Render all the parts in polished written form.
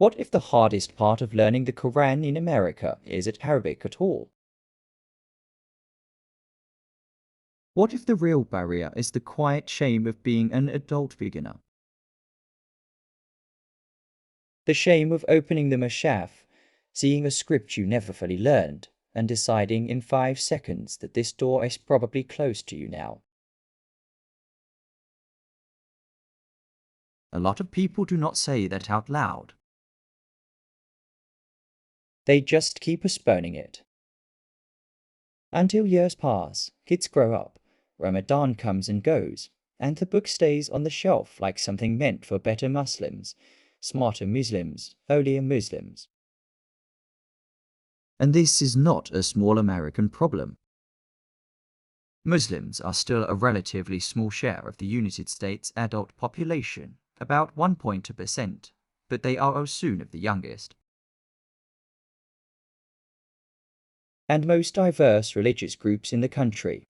What if the hardest part of learning the Quran in America isn't Arabic at all? What if the real barrier is the quiet shame of being an adult beginner? The shame of opening the Mashaf, seeing a script you never fully learned, and deciding in 5 seconds that this door is probably closed to you now. A lot of people do not say that out loud. They just keep postponing it. Until years pass, kids grow up, Ramadan comes and goes, and the book stays on the shelf like something meant for better Muslims, smarter Muslims, holier Muslims. And this is not a small American problem. Muslims are still a relatively small share of the United States adult population, about 1.2%, but they are soon of the youngest. And most diverse religious groups in the country.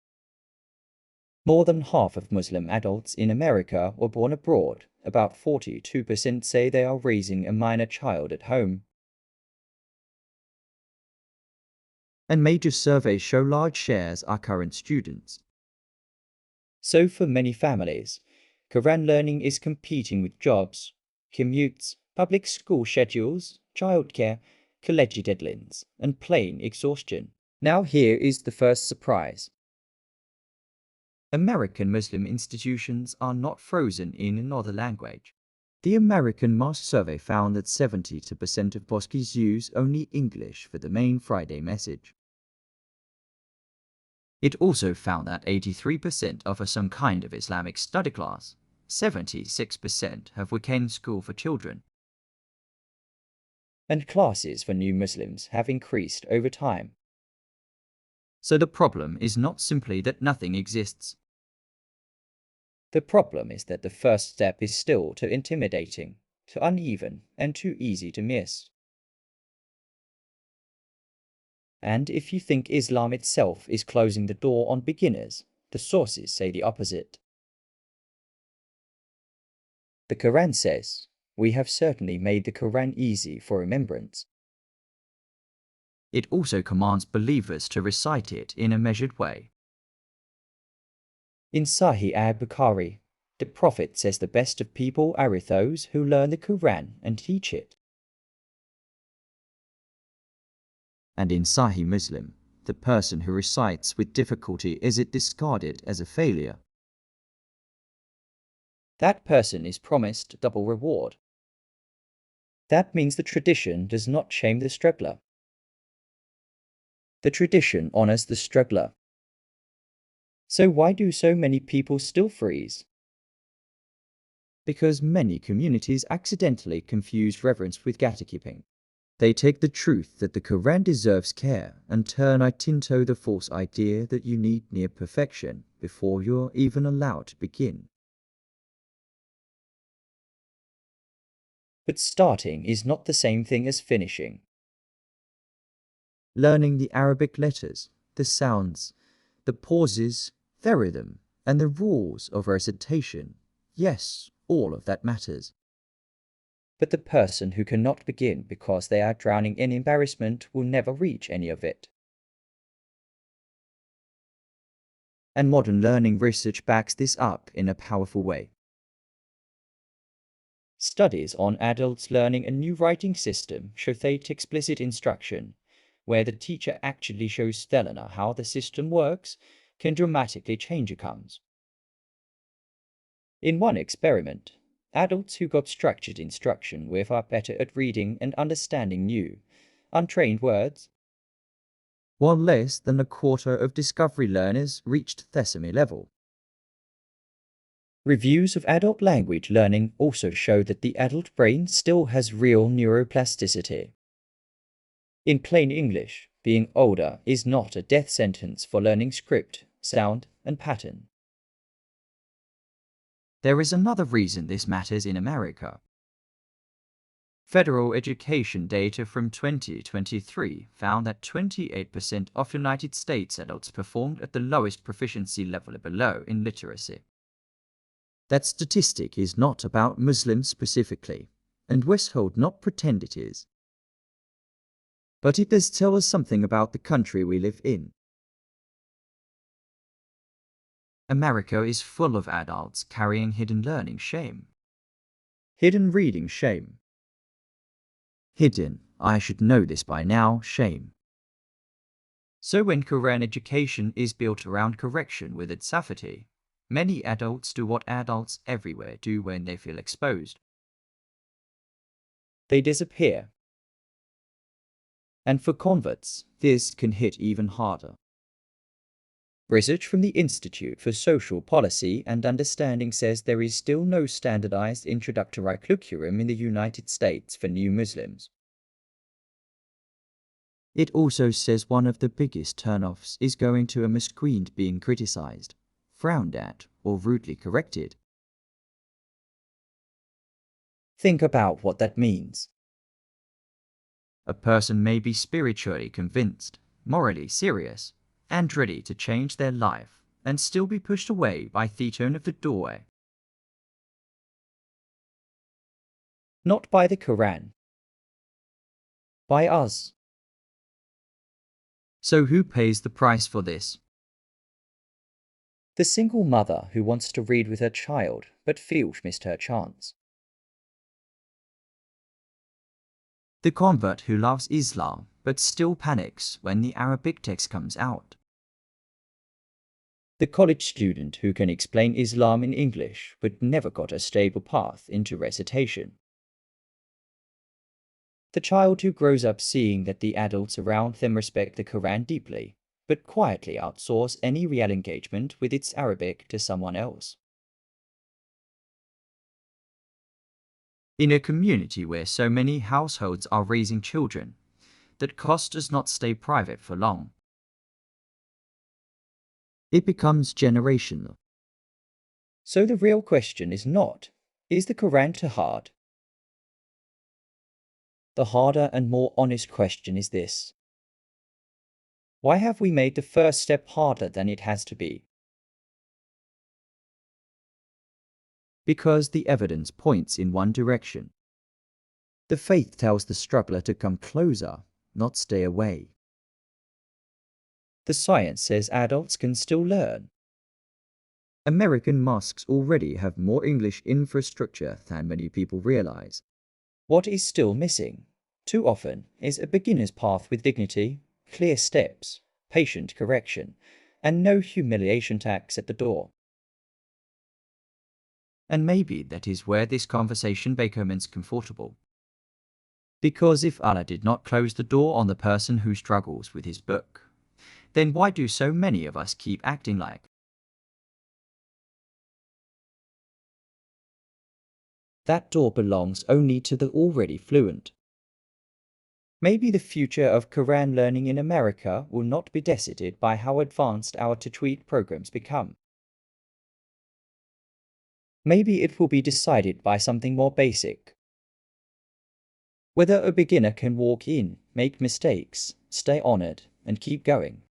More than half of Muslim adults in America were born abroad. About 42% say they are raising a minor child at home. And major surveys show large shares are current students. So for many families, Quran learning is competing with jobs, commutes, public school schedules, childcare, college deadlines, and plain exhaustion. Now here is the first surprise. American Muslim institutions are not frozen in another language. The American Mosque survey found that 72% of mosques use only English for the main Friday message. It also found that 83% offer some kind of Islamic study class, 76% have weekend school for children, and classes for new Muslims have increased over time. So the problem is not simply that nothing exists. The problem is that the first step is still too intimidating, too uneven, and too easy to miss. And if you think Islam itself is closing the door on beginners, the sources say the opposite. The Quran says, "We have certainly made the Quran easy for remembrance." It also commands believers to recite it in a measured way. In Sahih al-Bukhari, the Prophet says the best of people are those who learn the Quran and teach it. And in Sahih Muslim, the person who recites with difficulty is discarded as a failure. That person is promised double reward. That means the tradition does not shame the struggler. The tradition honors the struggler. So why do so many people still freeze? Because many communities accidentally confuse reverence with gatekeeping. They take the truth that the Quran deserves care and turn it into the false idea that you need near perfection before you're even allowed to begin. But starting is not the same thing as finishing. Learning the Arabic letters, the sounds, the pauses, the rhythm, and the rules of recitation, yes, all of that matters. But the person who cannot begin because they are drowning in embarrassment will never reach any of it. And modern learning research backs this up in a powerful way. Studies on adults learning a new writing system show that explicit instruction, where the teacher actually shows the learner how the system works, can dramatically change outcomes. In one experiment, adults who got structured instruction were far better at reading and understanding new, untrained words, while less than a quarter of discovery learners reached sesame level. Reviews of adult language learning also show that the adult brain still has real neuroplasticity. In plain English, being older is not a death sentence for learning script, sound, and pattern. There is another reason this matters in America. Federal education data from 2023 found that 28% of United States adults performed at the lowest proficiency level below in literacy. That statistic is not about Muslims specifically. and Westhold not pretend it is. But it does tell us something about the country we live in. America is full of adults carrying hidden learning shame. Hidden reading shame. Hidden, I should know this by now, shame. So when Quran education is built around correction with its safety, many adults do what adults everywhere do when they feel exposed. They disappear. And for converts, this can hit even harder. Research from the Institute for Social Policy and Understanding says there is still no standardized introductory curriculum in the United States for new Muslims. It also says one of the biggest turnoffs is going to a mosque being criticized, frowned at, or rudely corrected. Think about what that means. A person may be spiritually convinced, morally serious, and ready to change their life, and still be pushed away by the tone of the doorway. Not by the Quran. By us. So who pays the price for this? The single mother who wants to read with her child, but feels missed her chance. The convert who loves Islam, but still panics when the Arabic text comes out. The college student who can explain Islam in English, but never got a stable path into recitation. The child who grows up seeing that the adults around them respect the Quran deeply, but quietly outsource any real engagement with its Arabic to someone else. In a community where so many households are raising children, that cost does not stay private for long. It becomes generational. So the real question is not, is the Quran too hard? The harder and more honest question is this: why have we made the first step harder than it has to be? Because the evidence points in one direction. The faith tells the struggler to come closer, not stay away. The science says adults can still learn. American mosques already have more English infrastructure than many people realize. What is still missing, too often, is a beginner's path with dignity, clear steps, patient correction, and no humiliation tax at the door. And maybe that is where this conversation becomes comfortable. Because if Allah did not close the door on the person who struggles with his book, then why do so many of us keep acting like that door belongs only to the already fluent? Maybe the future of Quran learning in America will not be decided by how advanced our tajweed programs become. Maybe it will be decided by something more basic. Whether a beginner can walk in, make mistakes, stay honored, and keep going.